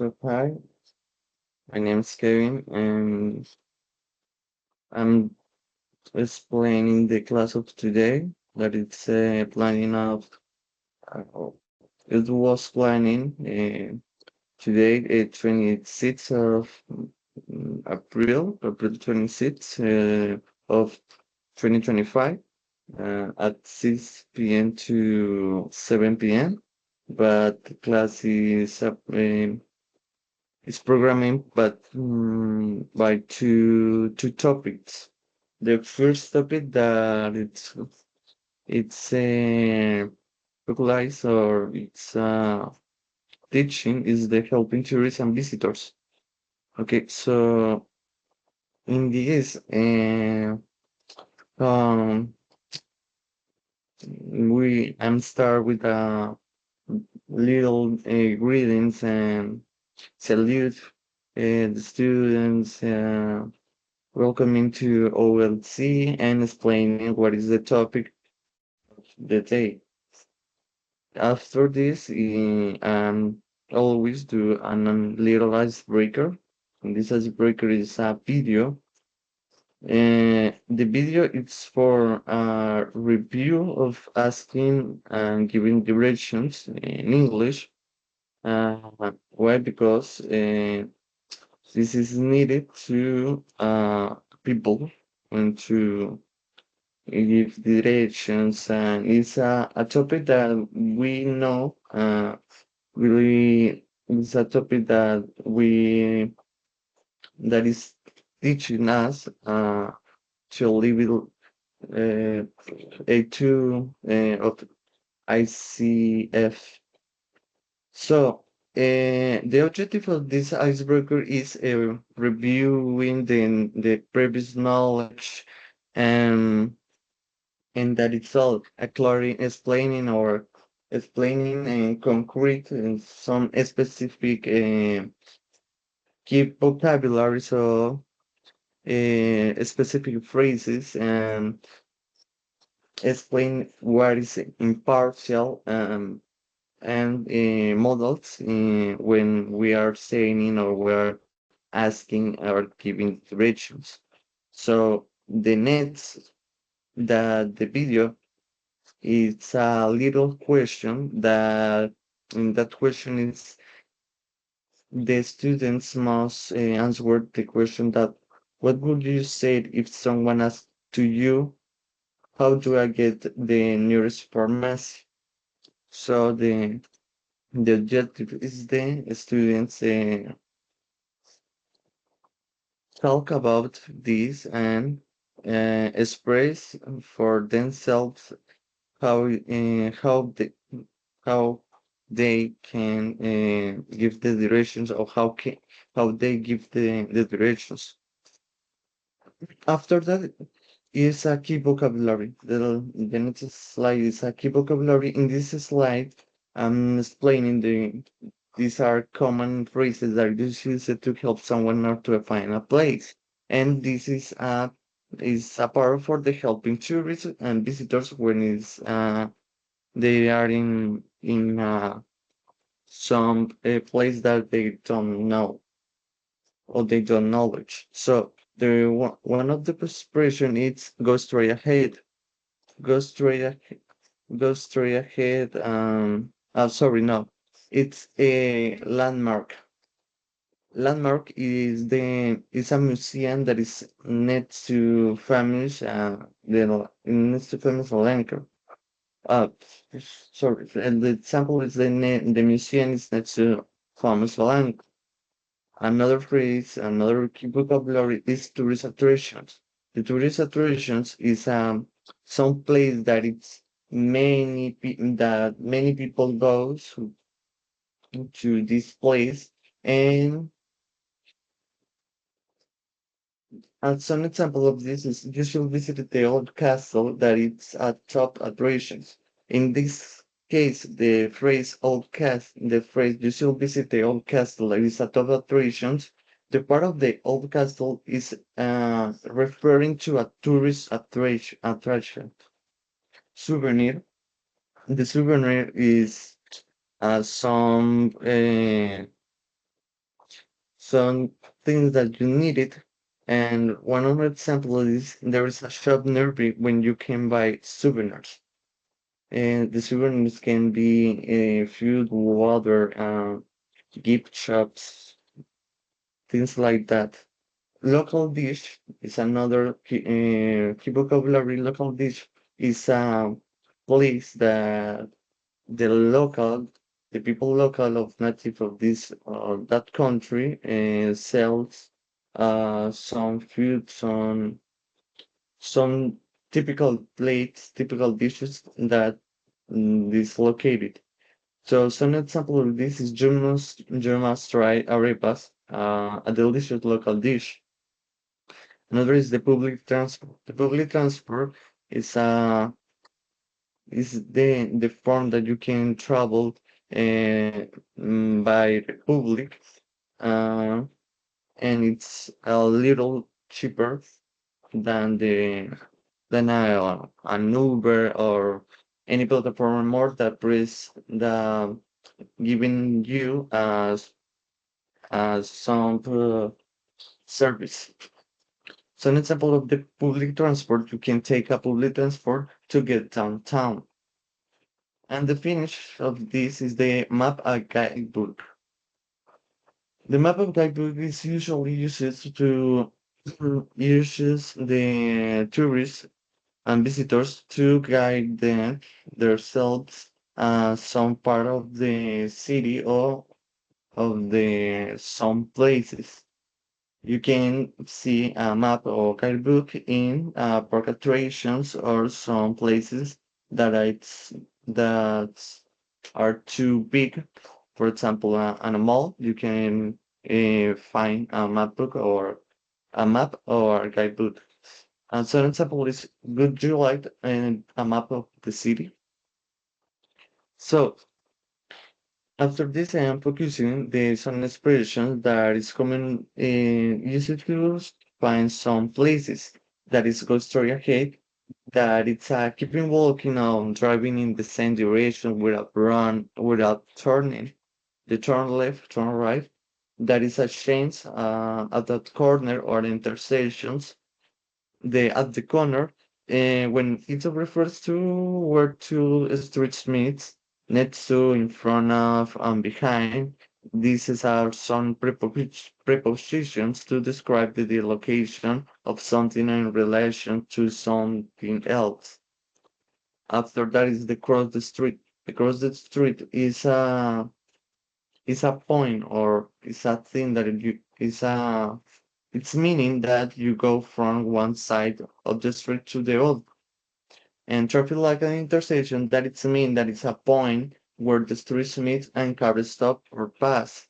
So hi, my name is Kevin, and I'm explaining the class of today. That it's planning of. Uh, it was planning today, 26th of April 26th of 2025, at 6 p.m. to 7 p.m. But the class is programming, but by two topics. The first topic that it's localized or it's teaching is the helping tourists and visitors. Okay, so in this, um, I'm start with a little greetings and salute the students. Welcoming to OLC and explaining what is the topic of the day. After this, always do an little icebreaker. And this icebreaker is a video. The video is for a review of asking and giving directions in English. Why? Because this is needed to people and to give directions, and it's a topic that we know really it's a topic that is teaching us to live uh, A2 of ICF. So the objective of this icebreaker is reviewing the previous knowledge and and that it's all explaining or explaining in concrete and some specific key vocabulary, so specific phrases, and explain what is impartial and models when we are saying or we are asking or giving directions. So the next that the video, it's a little question that in that question is the students must answer the question that what would you say if someone asked to you, how do I get the nearest pharmacy? So the objective is the students talk about this and express for themselves how they can give the directions, or how they give the directions. After that is a key vocabulary. The next slide is a key vocabulary. In this slide, I'm explaining these are common phrases that are used to help someone or to find a place. And this is a part for the helping tourists and visitors when they are in some place that they don't know or they don't knowledge. So one of the expression is go straight ahead. Go straight ahead. Go straight ahead. Sorry, no. It's a landmark. Landmark is a museum that is next to famous next to famous Lanka. Uh, sorry, and the example is the museum is next to famous Lanka. Another phrase, another key vocabulary is tourist attractions. The tourist attractions is some place that it's that many people goes to this place, and some example of this is you should visit the old castle that it's a top attractions. In this case, the phrase you should visit the old castle that is a top attractions. The part of the old castle is referring to a tourist attraction. Souvenir. The souvenir is some some things that you needed. And one of the examples is there is a shop nearby when you can buy souvenirs. And the souvenirs can be food, water, gift shops, things like that. Local dish is another key vocabulary. Local dish is a place that the local, the people local of native of this that country sells some food, some typical plates, typical dishes that is located. So some example of this is German's try arepas, a delicious local dish. Another is the public transport. The public transport is the form that you can travel by the public, uh, and it's a little cheaper than an Uber or any platform more that is the giving you as some service. So an example of the public transport, you can take a public transport to get downtown. And the finish of this is the map and guidebook. The map and guidebook is usually used to uses the tourists and visitors to guide themselves some part of the city or of the some places. You can see a map or guidebook in park attractions or some places that are too big. For example, on a mall, you can find a map book or a map or a guidebook. And so an example is, would you like a map of the city? So after this, I am focusing the some expressions that is common used to find some places that is go straight ahead, that it's keeping walking on driving in the same direction without turning, the turn left, turn right. That is a change at that corner or intersections the at the corner, when it refers to where two streets meet, next to, in front of, and behind. These are some prepositions to describe the location of something in relation to something else. After that is the cross the street. The cross the street is a point or is a thing that you is a it's meaning that you go from one side of the street to the other. And traffic like an intersection, that it's mean that it's a point where the streets meet and cars stop or pass.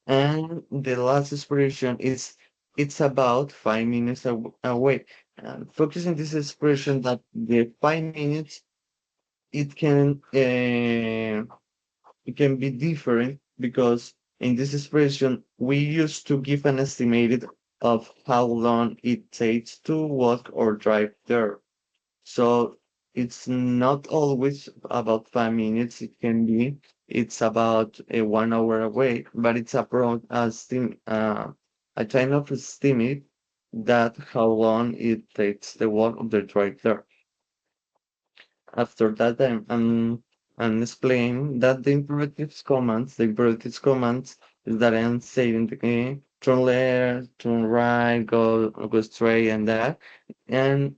And the last expression is it's about 5 minutes away. And focusing this expression that the 5 minutes it can it can be different because in this expression we used to give an estimated of how long it takes to walk or drive there. So it's not always about 5 minutes. It can be it's about a 1 hour away, but it's a kind of estimate that how long it takes the walk or the drive there. After that, I'm explaining that the imperatives commands is that I'm saying okay, turn left, turn right, go straight, and that. And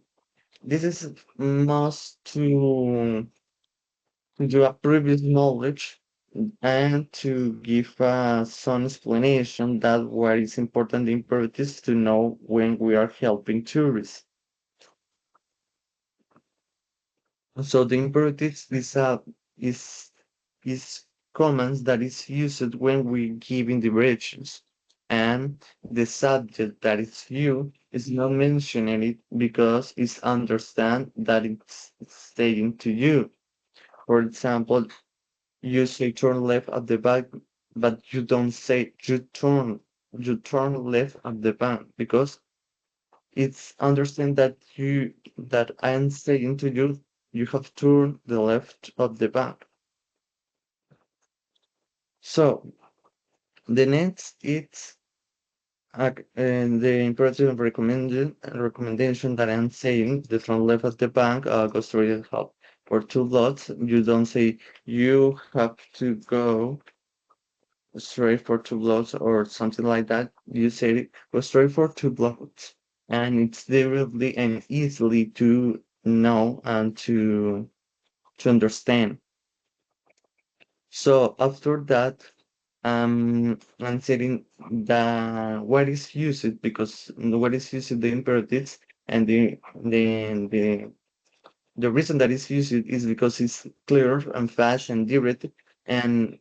this is most to do a previous knowledge and to give some explanation that what is important imperatives to know when we are helping tourists. So the imperatives is is commands that is used when we giving directions, and the subject that is you is not mentioning it because it's understand that it's stating to you. For example, you say turn left at the back, but you don't say you turn left at the back because it's understand that I'm saying to you, you have turned the left of the back. So The next is the imperative recommendation that I'm saying, the front left of the bank goes straight up for two lots. You don't say you have to go straight for two blocks or something like that. You say go straight for two blocks. And it's directly and easily to know and to understand. So after that, I'm saying the what is used because what is used the imperatives and the reason that it's used is because it's clear and fast and direct and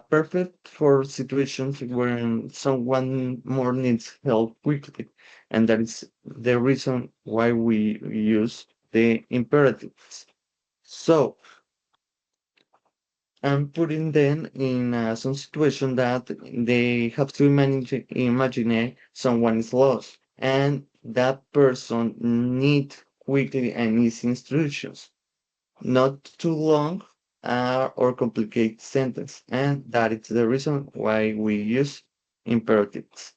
perfect for situations where someone more needs help quickly, and that is the reason why we use the imperatives. So I'm putting them in some situation that they have to imagine someone is lost, and that person need quickly and easy instructions, not too long or complicated sentence. And that is the reason why we use imperatives.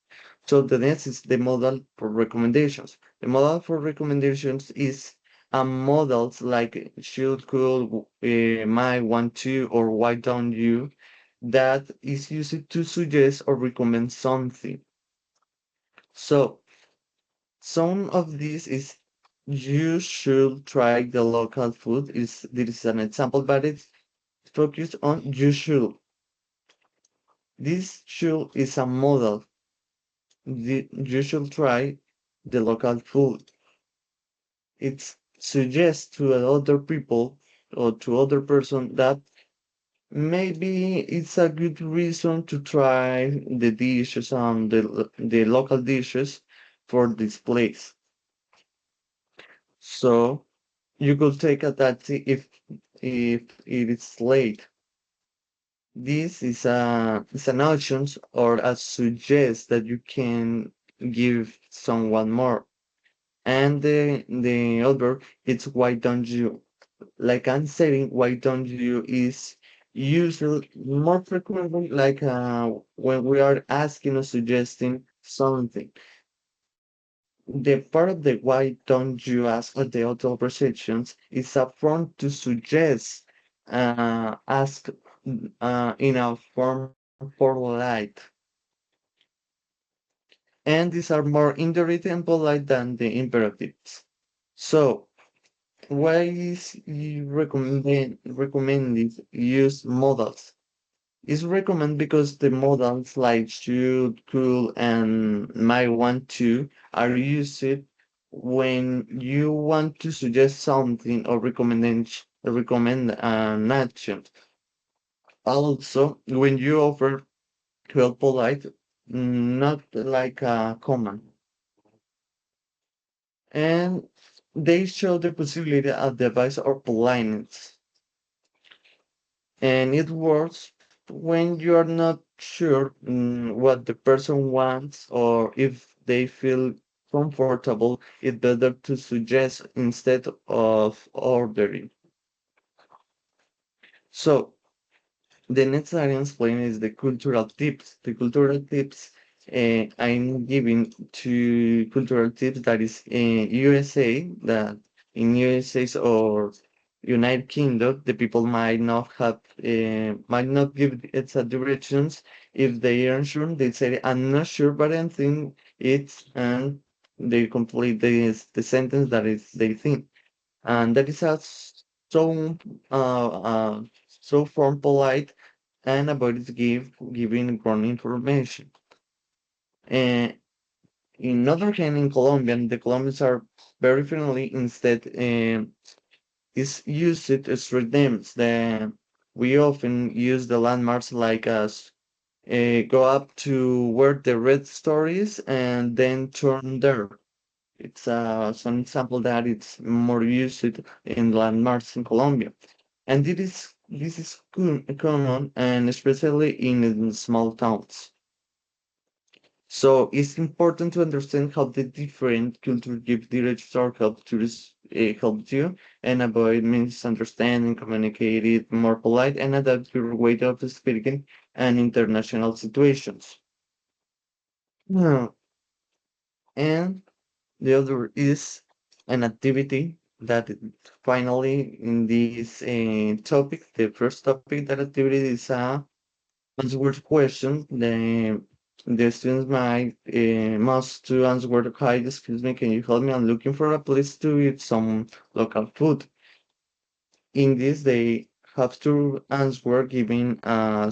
So the next is the modal for recommendations. The modal for recommendations is models like should, could, might, want to, or why don't you, that is used to suggest or recommend something. So some of this is you should try the local food. Is This is an example, but it's focused on you should. This should is a model. You should try the local food. It suggests to other people or to other person that maybe it's a good reason to try the dishes and the local dishes for this place. So you could take a taxi if it is late. This is an option or a suggest that you can give someone more. And the other it's why don't you? Like I'm saying, why don't you is usually more frequently like when we are asking or suggesting something. The part of the why don't you ask at the auto perceptions is a form to suggest, ask in a form for light. And these are more indirect and polite than the imperatives. So, why is you recommended use modals? Is recommend because the modals like should, could, and might want to are used when you want to suggest something or recommend an action. Also, when you offer to help polite, not like a command. And they show the possibility of device or politeness. And it works when you are not sure what the person wants or if they feel comfortable, it's better to suggest instead of ordering. So the next area explain is the cultural tips. The cultural tips I'm giving to cultural tips that is in USA, that in USA or United Kingdom, the people might not give it a directions if they aren't sure. They say I'm not sure, but I think it's and they complete the sentence that is they think, and that is a so so form polite and avoid giving wrong information. And in other hand, in Colombian, the Colombians are very friendly. Instead, is used as street names. We often use the landmarks like as go up to where the red store is and then turn there. It's some example that it's more used in landmarks in Colombia. And this is common and especially in small towns. So it's important to understand how the different cultures give direct or help tourists help you and avoid misunderstanding, communicate it more polite, and adapt your way of speaking and international situations. Now, and the other is an activity that finally in this topic, the first topic, that activity is a answer question. The students might must to answer, hi, excuse me, can you help me? I'm looking for a place to eat some local food. In this, they have to answer giving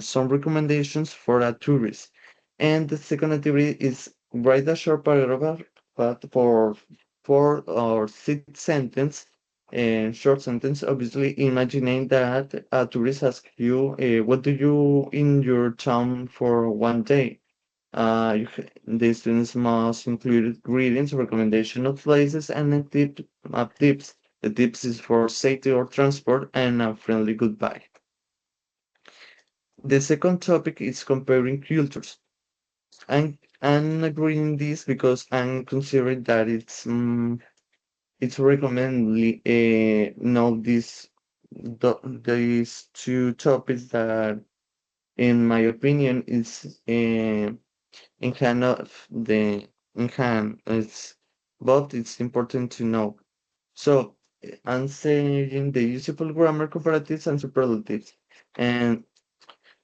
some recommendations for a tourist. And the second activity is write a short paragraph, but for 4 or 6 sentence, short sentence, obviously imagining that a tourist asks you, what do you in your town for one day? The students must include greetings, recommendation of places, and tips. The tips is for safety or transport and a friendly goodbye. The second topic is comparing cultures. I'm agreeing this because I'm considering that it's recommended know these two topics that, in my opinion, is in hand of the in hand. It's both. It's important to know. So I'm saying the useful grammar, comparatives and superlatives, and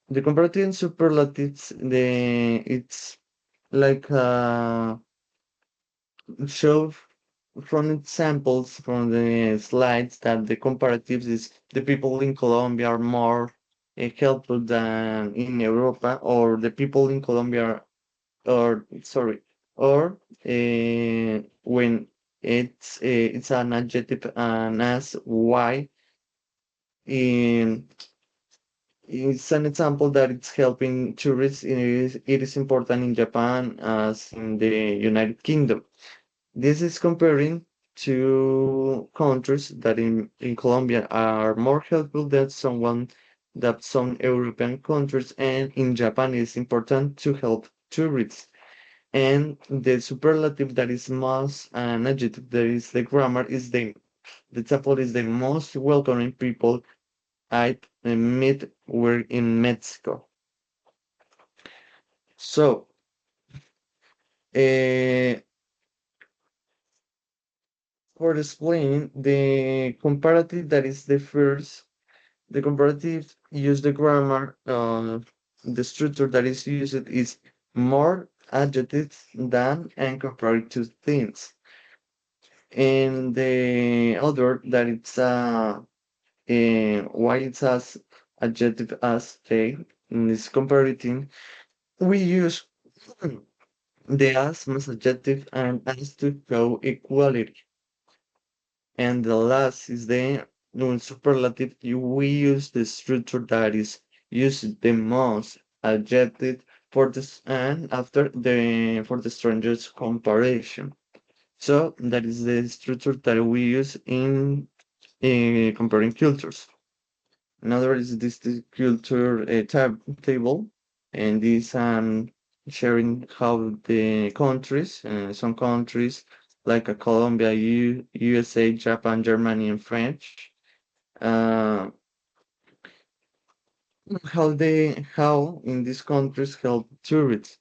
the comparative and superlatives. It's like show from examples from the slides that the comparatives is the people in Colombia are more helpful than in Europa, or the people in Colombia, or sorry, or when it's an adjective and as why in it's an example that it's helping tourists. It is important in Japan as in the United Kingdom. This is comparing two countries that in Colombia are more helpful than some European countries, and in Japan it's important to help tourists. And the superlative that is most an adjective that is the grammar is the example is the most welcoming people I met were in Mexico. So uh, for explaining the comparative that is the first, the comparative use the grammar, the structure that is used is more adjectives than and compared to things. And the other that it's why it's as adjective as they in this comparative, we use the as adjective and as to show equality. And the last is the superlative. We use the structure that is used the most adjective for this and after the for the strangers comparison. So that is the structure that we use in comparing cultures. Another is this culture table, and this sharing how the countries, some countries like Colombia, USA, Japan, Germany, and French, uh, how in these countries help tourists.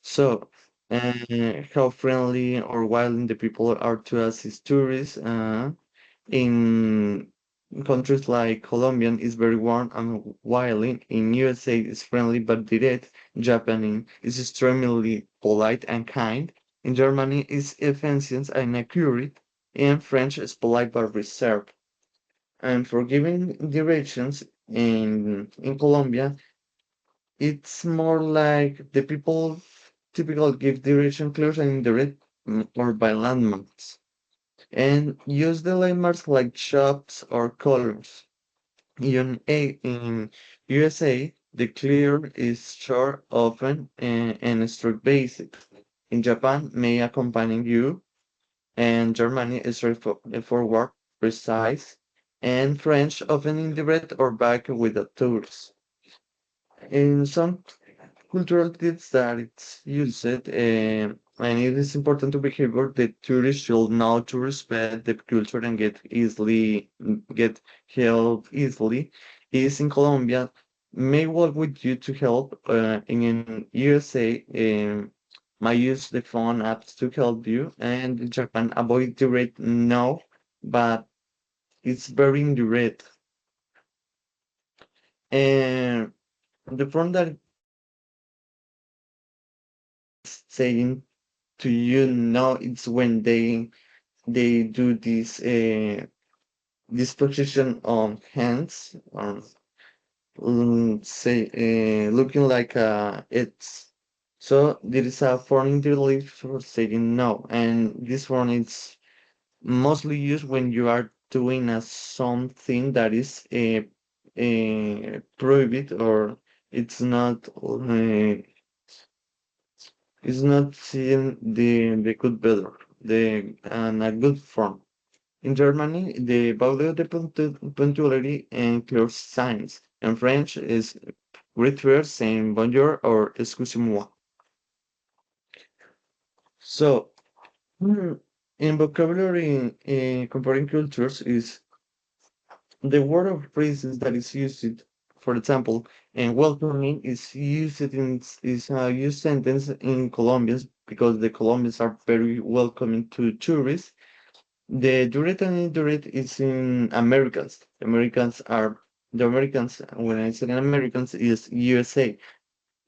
So, how friendly or willing the people are to assist tourists. In countries like Colombian is very warm and wily. In USA is friendly but direct. Japan is extremely polite and kind. In Germany is offensive and accurate. And French is polite but reserved. And for giving directions in Colombia, it's more like the people typical give direction clues and indirect or by landmarks. And use the landmarks like shops or colors. In USA, the clear is short, often, and strict basic. In Japan, may accompany you, and Germany is straightforward, precise, and French often indirect or back with a tourist. In some cultural tips that it's used, And it is important to behavior that tourists should know to respect the culture and get help easily. Is in Colombia may work with you to help. In USA, might use the phone apps to help you. And in Japan, avoid direct no, but it's very indirect. And the phone that is saying to you no, it's when they do this position on hands, say, looking like it's. So there is a foreign relief for saying no, and this one is mostly used when you are doing something that prohibited or it's not it's not seeing the good better the and a good form. In Germany, the value of the punctuality and clear signs. In French, is greetings saying bonjour or excusez-moi. So, hmm, in vocabulary, comparing cultures is the word of phrases that is used. For example, and welcoming is used is a used sentence in Colombians because the Colombians are very welcoming to tourists. The direct and indirect is in Americans. The Americans, when I say Americans, is USA.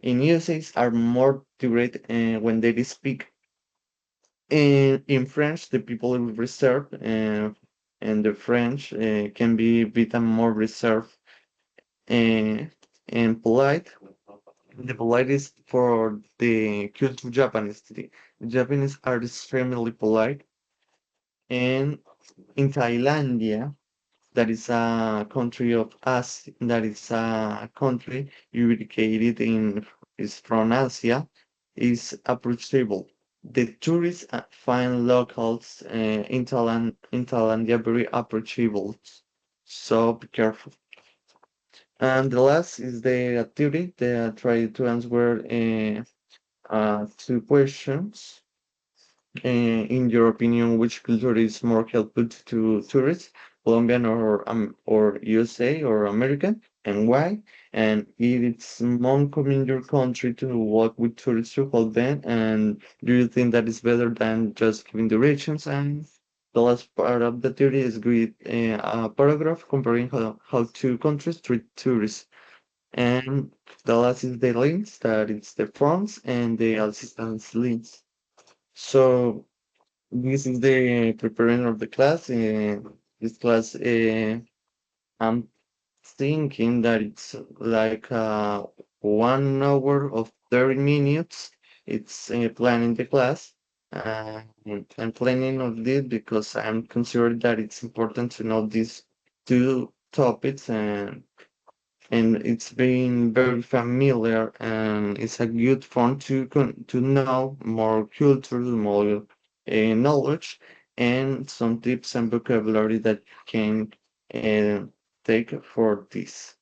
In USA are more direct when they speak. In French, the people are reserved, and the French can be a bit more reserved and polite. The polite is for the culture Japanese. The Japanese are extremely polite. And in Thailandia, that is a country of Asia, that is a country ubicated is from Asia, is approachable. The tourists find locals in Thailandia very approachable, so be careful. And the last is the activity. They try to answer two questions. In your opinion, which culture is more helpful to tourists, Colombian or USA or American, and why? And if it's more common in your country to work with tourists to help them, and do you think that is better than just giving directions? And the last part of the theory is with a paragraph comparing how two countries treat tourists. And the last is the links, that it's the fronts and the assistance links. So this is the preparing of the class. This class, I'm thinking that it's like 1 hour of 30 minutes. It's planning the class. I'm planning of this because I'm considering that it's important to know these two topics and it's been very familiar and it's a good fun to know more culture, more knowledge, and some tips and vocabulary that you can uh, take for this.